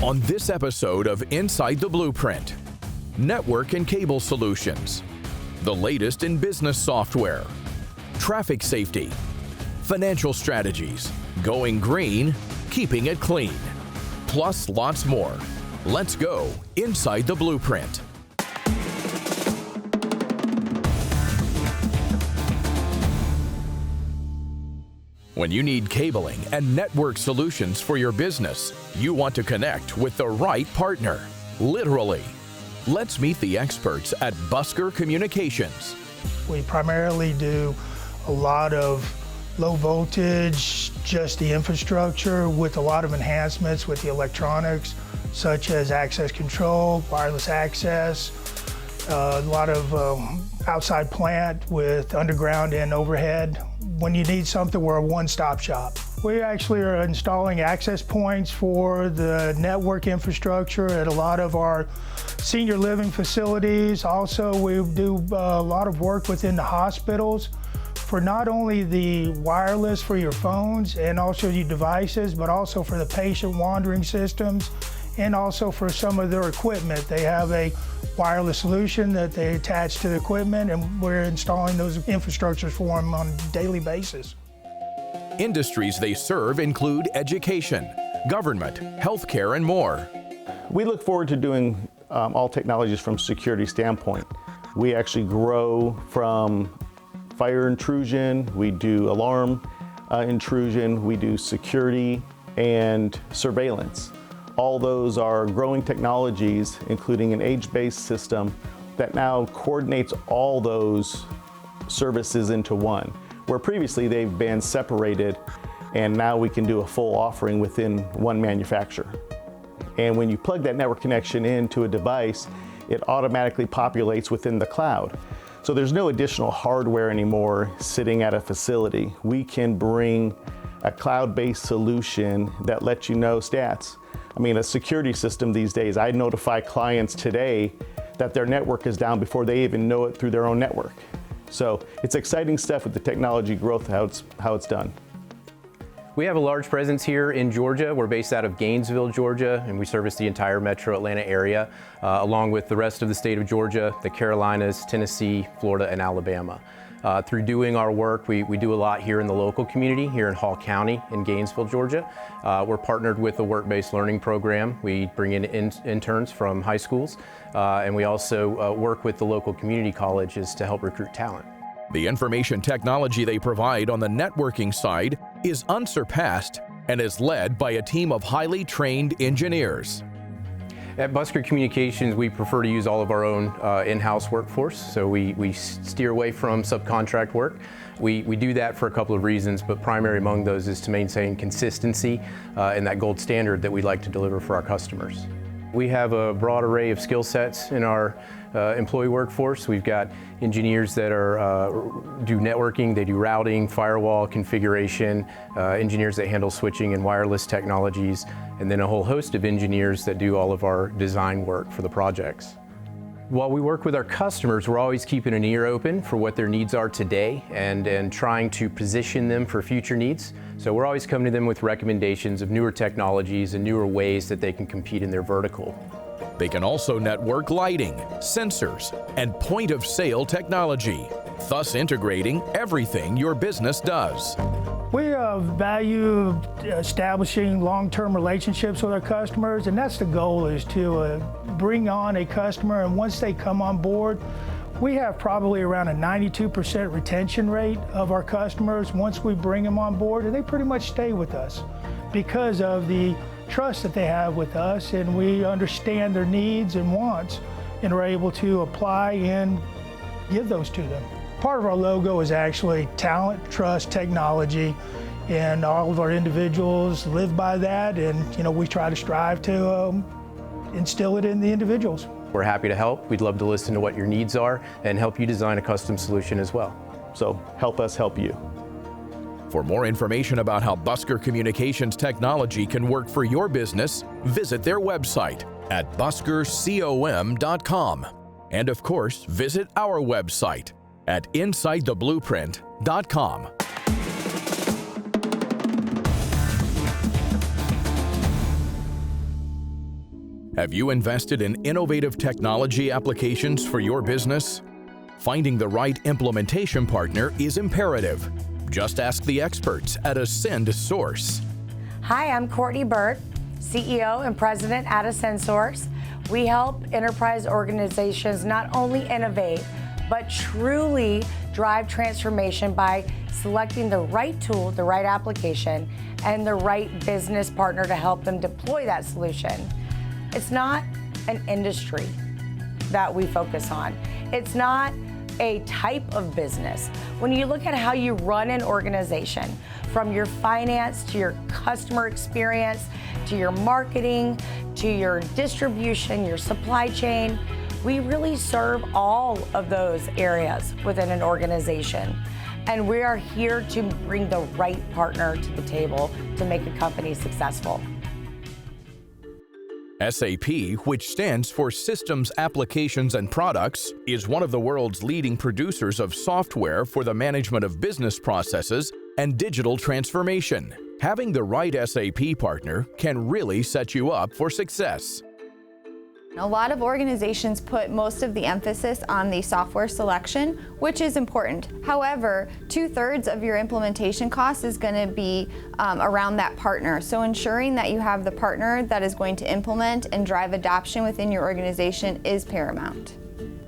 On this episode of Inside the Blueprint, network and cable solutions, the latest in business software, traffic safety, financial strategies, going green, keeping it clean, plus lots more. Let's go Inside the Blueprint. When you need cabling and network solutions for your business, you want to connect with the right partner, literally. Let's meet the experts at Busker Communications. We primarily do a lot of low voltage, just the infrastructure with a lot of enhancements with the electronics, such as access control, wireless access, a lot of outside plant with underground and overhead. When you need something, we're a one-stop shop. We actually are installing access points for the network infrastructure at a lot of our senior living facilities. Also, we do a lot of work within the hospitals for not only the wireless for your phones and also your devices, but also for the patient monitoring systems and also for some of their equipment. They have a wireless solution that they attach to the equipment, and we're installing those infrastructures for them on a daily basis. Industries they serve include education, government, healthcare, and more. We look forward to doing all technologies from a security standpoint. We actually grow from fire intrusion, we do alarm intrusion, we do security and surveillance. All those are growing technologies, including an age-based system that now coordinates all those services into one, where previously they've been separated, and now we can do a full offering within one manufacturer. And when you plug that network connection into a device, it automatically populates within the cloud. So there's no additional hardware anymore sitting at a facility. We can bring a cloud-based solution that lets you know stats. I mean, a security system these days, I notify clients today that their network is down before they even know it through their own network. So it's exciting stuff with the technology growth, how it's done. We have a large presence here in Georgia. We're based out of Gainesville, Georgia, and we service the entire metro Atlanta area, along with the rest of the state of Georgia, the Carolinas, Tennessee, Florida, and Alabama. Through doing our work, we do a lot here in the local community, here in Hall County in Gainesville, Georgia. We're partnered with the work-based learning program. We bring in interns from high schools, and we also work with the local community colleges to help recruit talent. The information technology they provide on the networking side is unsurpassed and is led by a team of highly trained engineers. At Busker Communications, we prefer to use all of our own in-house workforce, so we steer away from subcontract work. We do that for a couple of reasons, but primary among those is to maintain consistency and that gold standard that we like to deliver for our customers. We have a broad array of skill sets in our employee workforce. We've got engineers that do networking, they do routing, firewall configuration, engineers that handle switching and wireless technologies, and then a whole host of engineers that do all of our design work for the projects. While we work with our customers, we're always keeping an ear open for what their needs are today and trying to position them for future needs. So we're always coming to them with recommendations of newer technologies and newer ways that they can compete in their vertical. They can also network lighting, sensors, and point-of-sale technology, thus integrating everything your business does. We value establishing long-term relationships with our customers, and that's the goal, is to bring on a customer, and once they come on board, we have probably around a 92% retention rate of our customers once we bring them on board, and they pretty much stay with us because of the trust that they have with us, and we understand their needs and wants and are able to apply and give those to them. Part of our logo is actually talent, trust, technology, and all of our individuals live by that, and we try to strive to instill it in the individuals. We're happy to help. We'd love to listen to what your needs are and help you design a custom solution as well. So help us help you. For more information about how Busker Communications technology can work for your business, visit their website at buskercom.com. And of course, visit our website at insidetheblueprint.com. Have you invested in innovative technology applications for your business? Finding the right implementation partner is imperative. Just ask the experts at Ascend Source. Hi, I'm Courtney Burke, CEO and President at Ascend Source. We help enterprise organizations not only innovate, but truly drive transformation by selecting the right tool, the right application, and the right business partner to help them deploy that solution. It's not an industry that we focus on. It's not a type of business. When you look at how you run an organization, from your finance to your customer experience, to your marketing, to your distribution, your supply chain, we really serve all of those areas within an organization. And we are here to bring the right partner to the table to make a company successful. SAP, which stands for Systems, Applications, and Products, is one of the world's leading producers of software for the management of business processes and digital transformation. Having the right SAP partner can really set you up for success. A lot of organizations put most of the emphasis on the software selection, which is important. However, 2/3 of your implementation cost is going to be around that partner. So ensuring that you have the partner that is going to implement and drive adoption within your organization is paramount.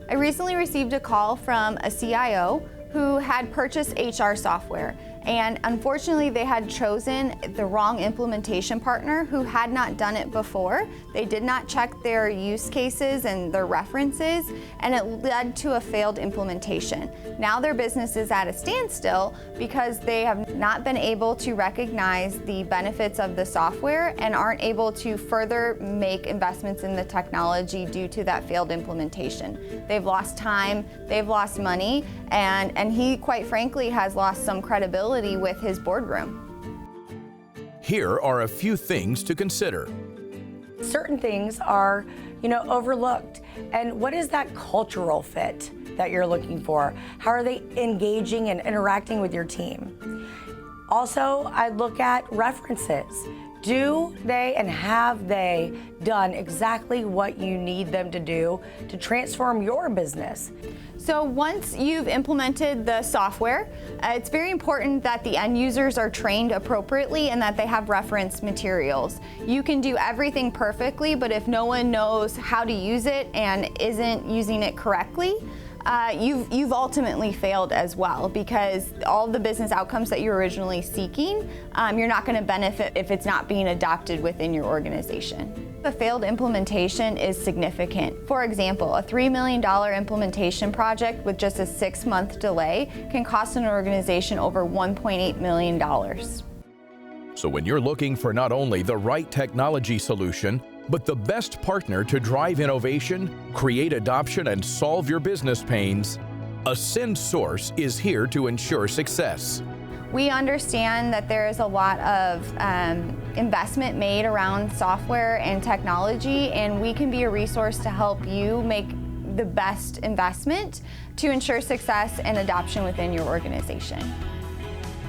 I recently received a call from a CIO who had purchased HR software, and unfortunately they had chosen the wrong implementation partner who had not done it before. They did not check their use cases and their references, and it led to a failed implementation. Now their business is at a standstill because they have not been able to recognize the benefits of the software and aren't able to further make investments in the technology due to that failed implementation. They've lost time, they've lost money, and he, quite frankly, has lost some credibility with his boardroom. Here are a few things to consider. Certain things are, overlooked. And what is that cultural fit that you're looking for? How are they engaging and interacting with your team? Also, I look at references. Do they and have they done exactly what you need them to do to transform your business? So once you've implemented the software, it's very important that the end users are trained appropriately and that they have reference materials. You can do everything perfectly, but if no one knows how to use it and isn't using it correctly, you've ultimately failed as well, because all the business outcomes that you're originally seeking, you're not going to benefit if it's not being adopted within your organization. A failed implementation is significant. For example, a $3 million implementation project with just a 6-month delay can cost an organization over $1.8 million. So when you're looking for not only the right technology solution, but the best partner to drive innovation, create adoption, and solve your business pains, Ascend Source is here to ensure success. We understand that there is a lot of investment made around software and technology, and we can be a resource to help you make the best investment to ensure success and adoption within your organization.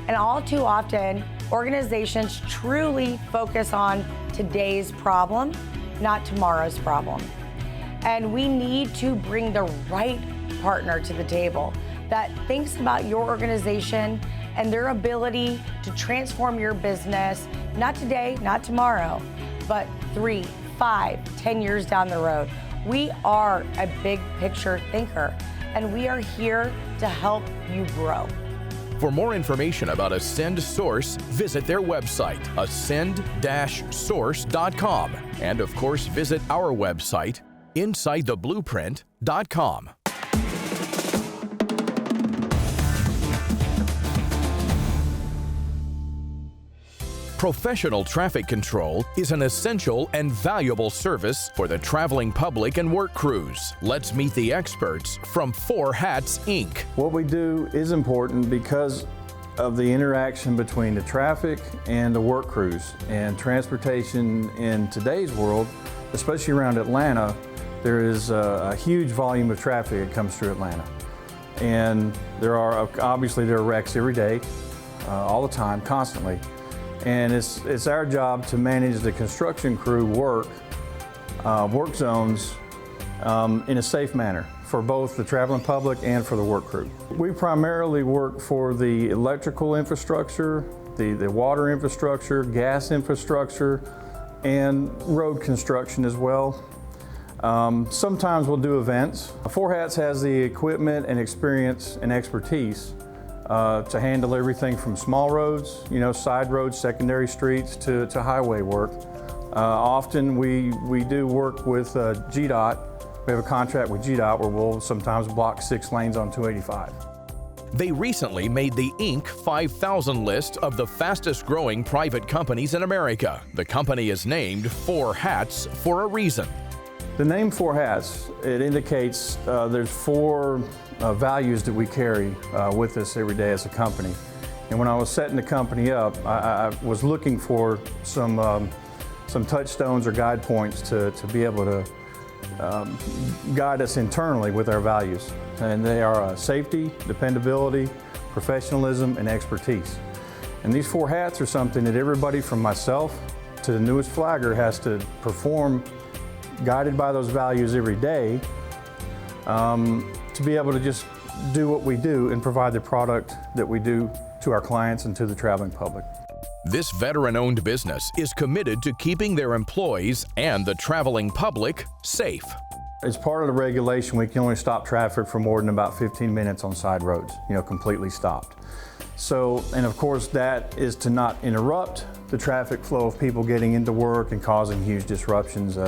And all too often, organizations truly focus on today's problem, not tomorrow's problem. And we need to bring the right partner to the table that thinks about your organization and their ability to transform your business, not today, not tomorrow, but 3, 5, 10 years down the road. We are a big picture thinker, and we are here to help you grow. For more information about Ascend Source, visit their website, ascend-source.com. And of course, visit our website, InsideTheBlueprint.com. Professional traffic control is an essential and valuable service for the traveling public and work crews. Let's meet the experts from 4 Hats, Inc. What we do is important because of the interaction between the traffic and the work crews. And transportation in today's world, especially around Atlanta, there is a huge volume of traffic that comes through Atlanta. And there are wrecks every day, all the time, constantly. And it's our job to manage the construction crew work work zones in a safe manner for both the traveling public and for the work crew. We primarily work for the electrical infrastructure, the water infrastructure, gas infrastructure, and road construction as well. Sometimes we'll do events. Four Hats has the equipment and experience and expertise to handle everything from small roads, side roads, secondary streets, to highway work. Often we do work with GDOT. We have a contract with GDOT where we'll sometimes block 6 lanes on 285. They recently made the Inc. 5000 list of the fastest growing private companies in America. The company is named Four Hats for a reason. The name Four Hats, it indicates there's 4 values that we carry with us every day as a company. And when I was setting the company up, I was looking for some touchstones or guide points to be able to guide us internally with our values. And they are safety, dependability, professionalism, and expertise. And these 4 hats are something that everybody from myself to the newest flagger has to perform, guided by those values every day, to be able to just do what we do and provide the product that we do to our clients and to the traveling public. This veteran-owned business is committed to keeping their employees and the traveling public safe. As part of the regulation, we can only stop traffic for more than about 15 minutes on side roads, completely stopped. So, and of course, that is to not interrupt the traffic flow of people getting into work and causing huge disruptions.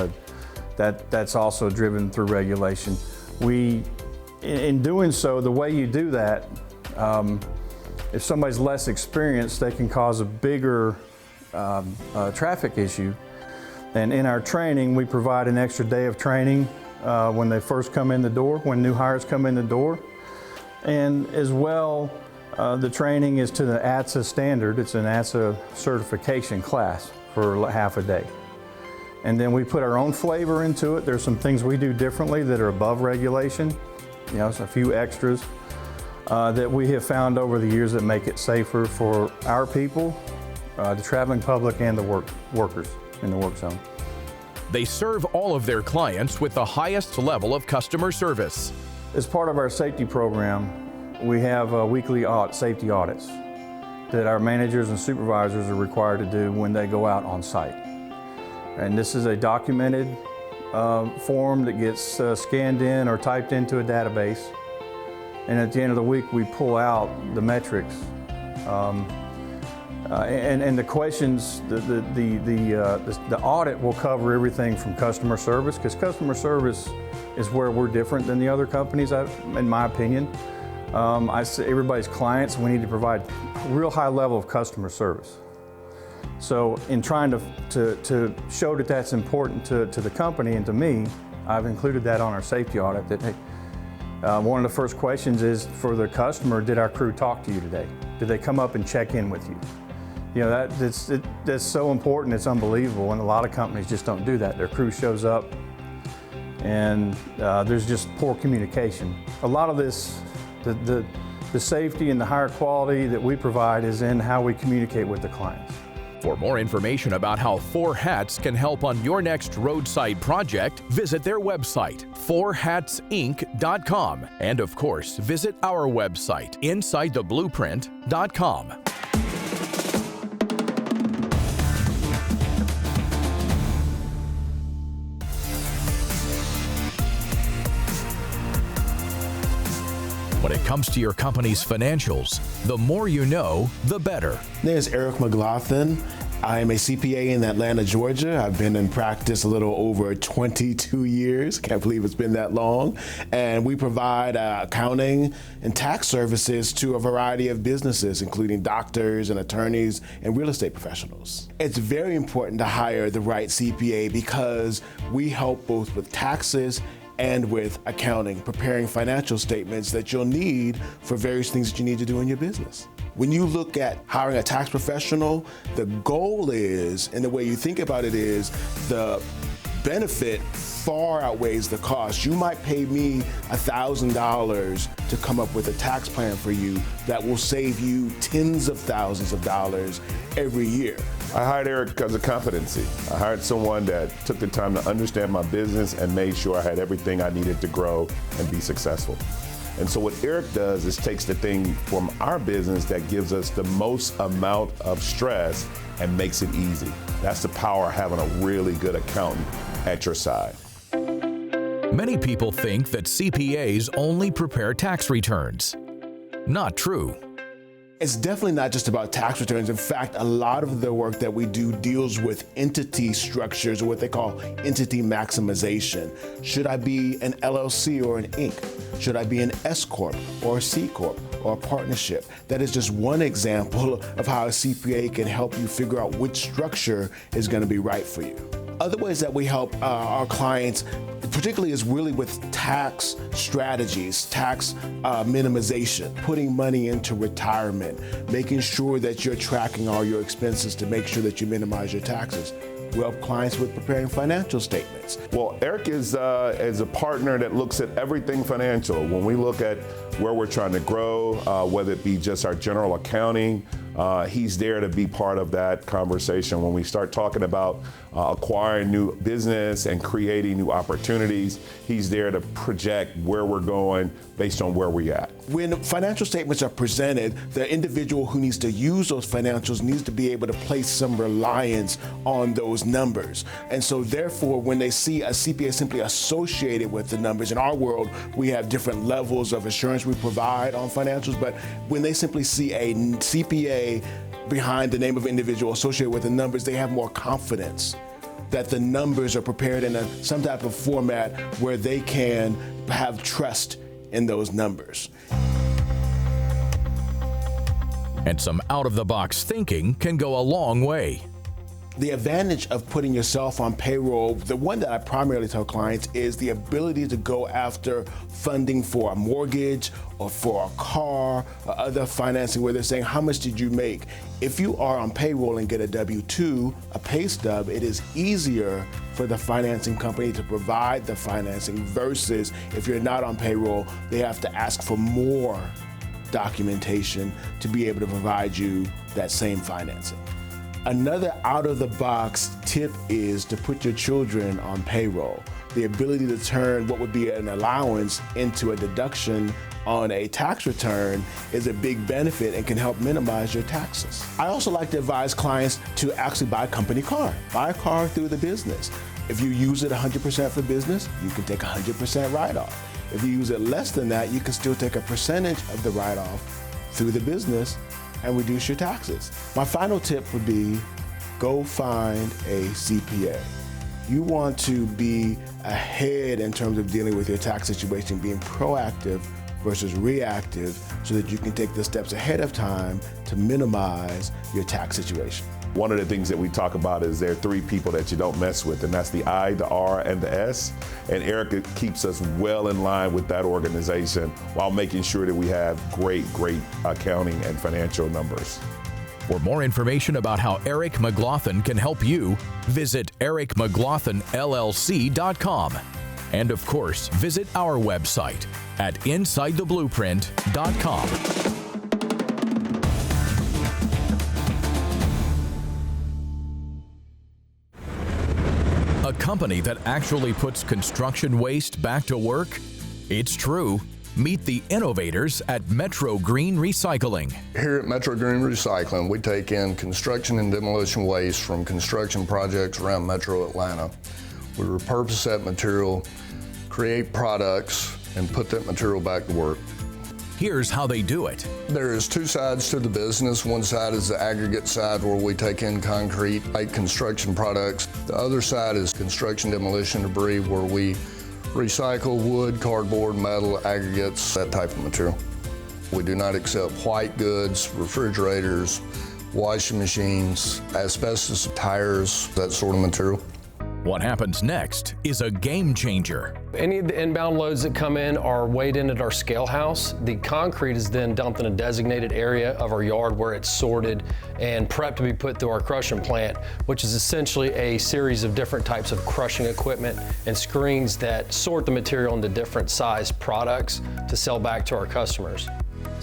That's also driven through regulation. In doing so, the way you do that, if somebody's less experienced, they can cause a bigger traffic issue. And in our training, we provide an extra day of training when they first come in the door, when new hires come in the door. And as well, the training is to the ATSA standard. It's an ATSA certification class for half a day. And then we put our own flavor into it. There's some things we do differently that are above regulation, so a few extras. That we have found over the years that make it safer for our people, the traveling public, and the workers in the work zone. They serve all of their clients with the highest level of customer service. As part of our safety program, we have weekly safety audits that our managers and supervisors are required to do when they go out on site. And this is a documented form that gets scanned in or typed into a database. And at the end of the week, we pull out the metrics and the questions. The audit will cover everything from customer service, because customer service is where we're different than the other companies, in my opinion. I say everybody's clients, we need to provide a real high level of customer service. So in trying to show that that's important to the company and to me, I've included that on our safety audit. That hey, one of the first questions is for the customer, did our crew talk to you today? Did they come up and check in with you? That's so important, it's unbelievable, and a lot of companies just don't do that. Their crew shows up and there's just poor communication. A lot of this, the safety and the higher quality that we provide is in how we communicate with the clients. For more information about how Four Hats can help on your next roadside project, visit their website, fourhatsinc.com. And of course, visit our website, insidetheblueprint.com. When it comes to your company's financials, the more you know, the better. My name is Eric McGlothen. I am a CPA in Atlanta, Georgia. I've been in practice a little over 22 years. Can't believe it's been that long. And we provide accounting and tax services to a variety of businesses, including doctors and attorneys and real estate professionals. It's very important to hire the right CPA because we help both with taxes and with accounting, preparing financial statements that you'll need for various things that you need to do in your business. When you look at hiring a tax professional, the goal is, and the way you think about it is, the benefit far outweighs the cost. You might pay me $1,000 to come up with a tax plan for you that will save you tens of thousands of dollars every year. I hired Eric because of competency. I hired someone that took the time to understand my business and made sure I had everything I needed to grow and be successful. And so what Eric does is takes the thing from our business that gives us the most amount of stress and makes it easy. That's the power of having a really good accountant at your side. Many people think that CPAs only prepare tax returns. Not true. It's definitely not just about tax returns. In fact, a lot of the work that we do deals with entity structures, or what they call entity maximization. Should I be an LLC or an Inc.? Should I be an S Corp or a C Corp or a partnership? That is just one example of how a CPA can help you figure out which structure is going to be right for you. Other ways that we help our clients, particularly, is really with tax strategies, tax minimization, putting money into retirement, making sure that you're tracking all your expenses to make sure that you minimize your taxes. We help clients with preparing financial statements. Well, Eric is a partner that looks at everything financial. When we look at where we're trying to grow, whether it be just our general accounting, he's there to be part of that conversation. When we start talking about acquiring new business and creating new opportunities, he's there to project where we're going based on where we're at. When financial statements are presented, the individual who needs to use those financials needs to be able to place some reliance on those numbers. And so therefore, when they see a CPA simply associated with the numbers, in our world, we have different levels of assurance we provide on financials, but when they simply see a CPA behind the name of individual associated with the numbers, they have more confidence that the numbers are prepared in some type of format where they can have trust in those numbers. And some out-of-the-box thinking can go a long way. The advantage of putting yourself on payroll, the one that I primarily tell clients, is the ability to go after funding for a mortgage or for a car or other financing where they're saying, how much did you make? If you are on payroll and get a W-2, a pay stub, it is easier for the financing company to provide the financing versus if you're not on payroll, they have to ask for more documentation to be able to provide you that same financing. Another out-of-the-box tip is to put your children on payroll. The ability to turn what would be an allowance into a deduction on a tax return is a big benefit and can help minimize your taxes. I also like to advise clients to actually buy a company car. Buy a car through the business. If you use it 100% for business, you can take 100% write-off. If you use it less than that, you can still take a percentage of the write-off through the business and reduce your taxes. My final tip would be go find a CPA. You want to be ahead in terms of dealing with your tax situation, being proactive versus reactive so that you can take the steps ahead of time to minimize your tax situation. One of the things that we talk about is there are three people that you don't mess with, and that's the I, the R, and the S. And Eric keeps us well in line with that organization while making sure that we have great accounting and financial numbers. For more information about how Eric McGlothen can help you, visit ericmcglothenllc.com. And of course, visit our website at insidetheblueprint.com. A company that actually puts construction waste back to work? It's true. Meet the innovators at Metro Green Recycling. Here at Metro Green Recycling, we take in construction and demolition waste from construction projects around Metro Atlanta. We repurpose that material, create products, and put that material back to work. Here's how they do it. There is two sides to the business. One side is the aggregate side where we take in concrete, make construction products. The other side is construction demolition debris where we recycle wood, cardboard, metal, aggregates, that type of material. We do not accept white goods, refrigerators, washing machines, asbestos tires, that sort of material. What happens next is a game changer. Any of the inbound loads that come in are weighed in at our scale house. The concrete is then dumped in a designated area of our yard where it's sorted and prepped to be put through our crushing plant, which is essentially a series of different types of crushing equipment and screens that sort the material into different size products to sell back to our customers.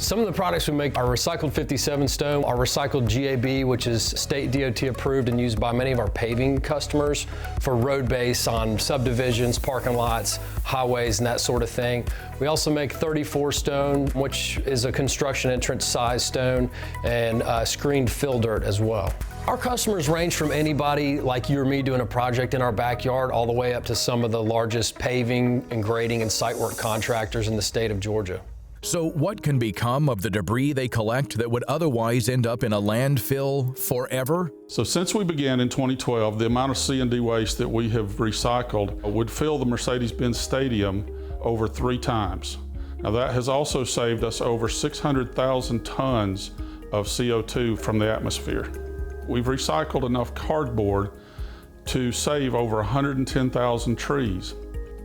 Some of the products we make are recycled 57 stone, our recycled GAB, which is state DOT approved and used by many of our paving customers for road base on subdivisions, parking lots, highways, and that sort of thing. We also make 34 stone, which is a construction entrance size stone, and screened fill dirt as well. Our customers range from anybody like you or me doing a project in our backyard all the way up to some of the largest paving and grading and site work contractors in the state of Georgia. So what can become of the debris they collect that would otherwise end up in a landfill forever? So since we began in 2012, the amount of C&D waste that we have recycled would fill the Mercedes-Benz Stadium over 3 times. Now that has also saved us over 600,000 tons of CO2 from the atmosphere. We've recycled enough cardboard to save over 110,000 trees.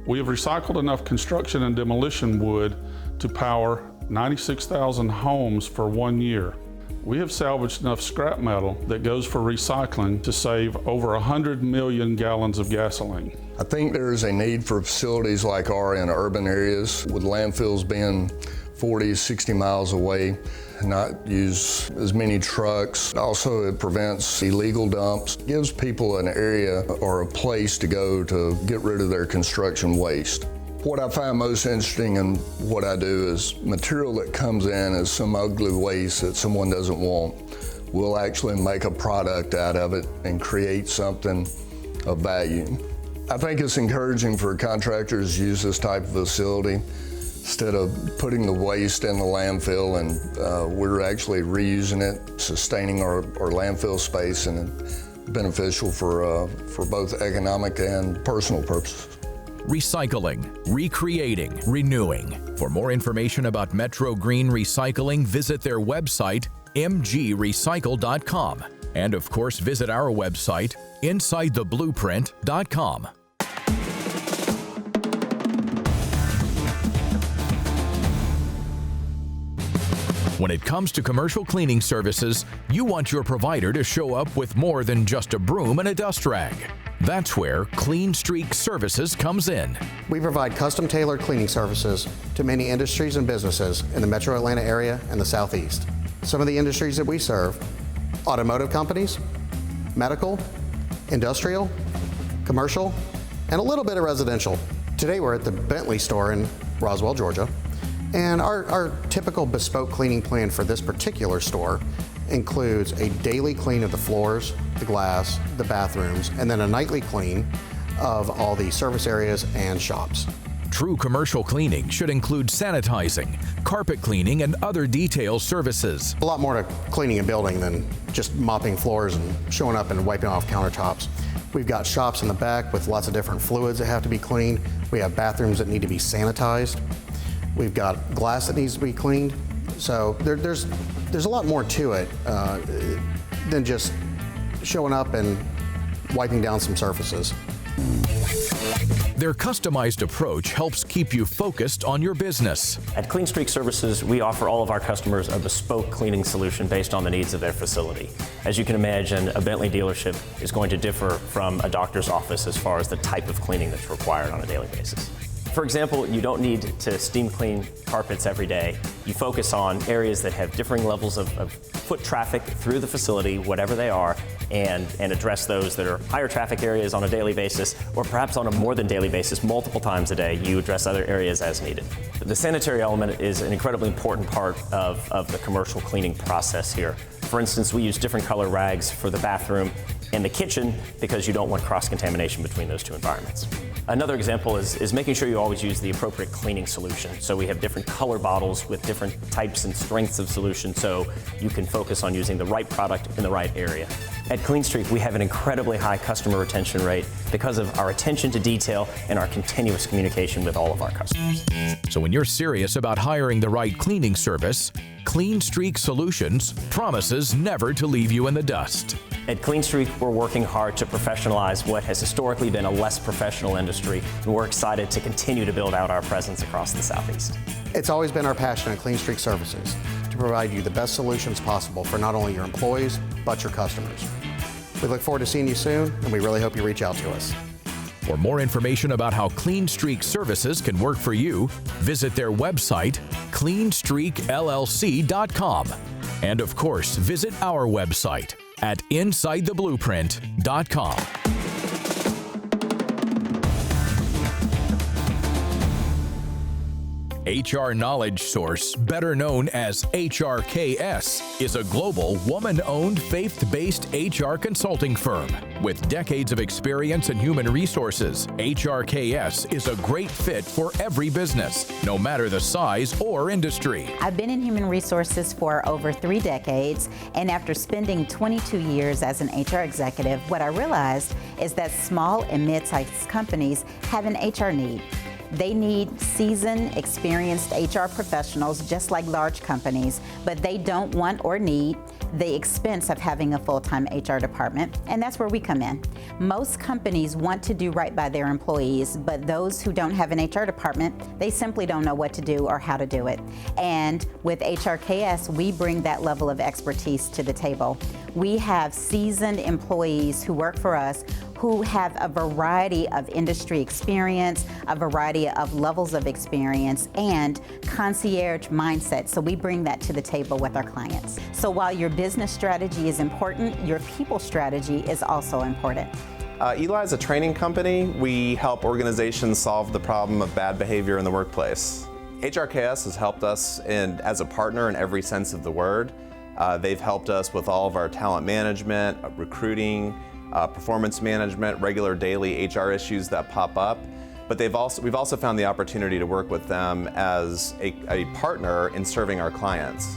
We have recycled enough construction and demolition wood to power 96,000 homes for 1 year. We have salvaged enough scrap metal that goes for recycling to save over 100 million gallons of gasoline. I think there is a need for facilities like ours in urban areas, with landfills being 40, 60 miles away, not use as many trucks. Also, it prevents illegal dumps, gives people an area or a place to go to get rid of their construction waste. What I find most interesting in what I do is material that comes in as some ugly waste that someone doesn't want. We'll actually make a product out of it and create something of value. I think it's encouraging for contractors to use this type of facility instead of putting the waste in the landfill, and we're actually reusing it, sustaining our landfill space, and beneficial for both economic and personal purposes. Recycling, recreating, renewing. For more information about Metro Green Recycling, visit their website, mgrecycle.com. And of course, visit our website, insidetheblueprint.com. When it comes to commercial cleaning services, you want your provider to show up with more than just a broom and a dust rag. That's where Clean Streak Services comes in. We provide custom-tailored cleaning services to many industries and businesses in the Metro Atlanta area and the Southeast. Some of the industries that we serve: automotive companies, medical, industrial, commercial, and a little bit of residential. Today we're at the Bentley store in Roswell, Georgia. And our typical bespoke cleaning plan for this particular store includes a daily clean of the floors, the glass, the bathrooms, and then a nightly clean of all the service areas and shops. True commercial cleaning should include sanitizing, carpet cleaning, and other detail services. A lot more to cleaning a building than just mopping floors and showing up and wiping off countertops. We've got shops in the back with lots of different fluids that have to be cleaned. We have bathrooms that need to be sanitized. We've got glass that needs to be cleaned. So there's a lot more to it than just showing up and wiping down some surfaces. Their customized approach helps keep you focused on your business. At Clean Streak Services, we offer all of our customers a bespoke cleaning solution based on the needs of their facility. As you can imagine, a Bentley dealership is going to differ from a doctor's office as far as the type of cleaning that's required on a daily basis. For example, you don't need to steam clean carpets every day. You focus on areas that have differing levels of foot traffic through the facility, whatever they are, and address those that are higher traffic areas on a daily basis, or perhaps on a more than daily basis, multiple times a day, you address other areas as needed. The sanitary element is an incredibly important part of the commercial cleaning process here. For instance, we use different color rags for the bathroom and the kitchen because you don't want cross-contamination between those two environments. Another example is making sure you always use the appropriate cleaning solution. So we have different color bottles with different types and strengths of solution so you can focus on using the right product in the right area. At Clean Streak, we have an incredibly high customer retention rate because of our attention to detail and our continuous communication with all of our customers. So when you're serious about hiring the right cleaning service, Clean Streak Solutions promises never to leave you in the dust. At Clean Streak, we're working hard to professionalize what has historically been a less professional industry, and we're excited to continue to build out our presence across the Southeast. It's always been our passion at Clean Streak Services to provide you the best solutions possible for not only your employees, but your customers. We look forward to seeing you soon, and we really hope you reach out to us. For more information about how Clean Streak Services can work for you, visit their website, cleanstreakllc.com. And of course, visit our website at insidetheblueprint.com. HR Knowledge Source, better known as HRKS, is a global woman-owned faith-based HR consulting firm. With decades of experience in human resources, HRKS is a great fit for every business, no matter the size or industry. I've been in human resources for over 3 decades, and after spending 22 years as an HR executive, what I realized is that small and mid-sized companies have an HR need. They need seasoned, experienced HR professionals just like large companies, but they don't want or need the expense of having a full-time HR department, and that's where we come in. Most companies want to do right by their employees, but those who don't have an HR department, they simply don't know what to do or how to do it. And with HRKS, we bring that level of expertise to the table. We have seasoned employees who work for us who have a variety of industry experience, a variety of levels of experience, and concierge mindset. So we bring that to the table with our clients. So while your business strategy is important, your people strategy is also important. Eli is a training company. We help organizations solve the problem of bad behavior in the workplace. HRKS has helped us as a partner in every sense of the word. They've helped us with all of our talent management, recruiting, performance management, regular daily HR issues that pop up. But we've also found the opportunity to work with them as a partner in serving our clients.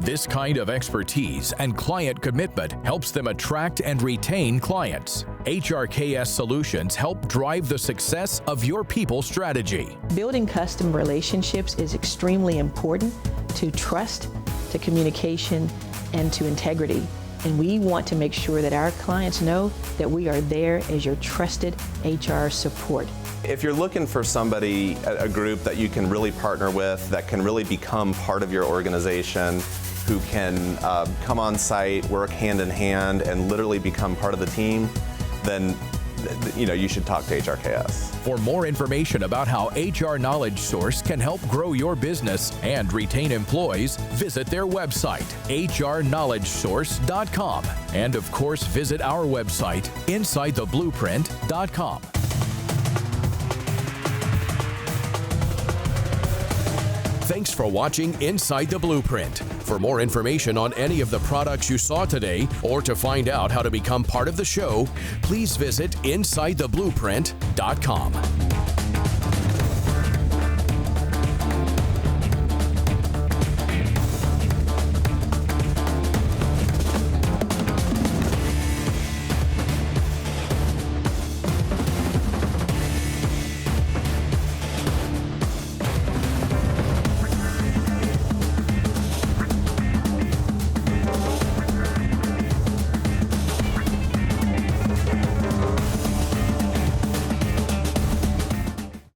This kind of expertise and client commitment helps them attract and retain clients. HRKS Solutions help drive the success of your people strategy. Building customer relationships is extremely important to trust, to communication, and to integrity. And we want to make sure that our clients know that we are there as your trusted HR support. If you're looking for somebody, a group that you can really partner with, that can really become part of your organization, who can come on site, work hand in hand, and literally become part of the team, then you should talk to HRKS. For more information about how HR Knowledge Source can help grow your business and retain employees, visit their website, hrknowledgesource.com. And of course, visit our website, insidetheblueprint.com. Thanks for watching Inside the Blueprint. For more information on any of the products you saw today, or to find out how to become part of the show, please visit insidetheblueprint.com.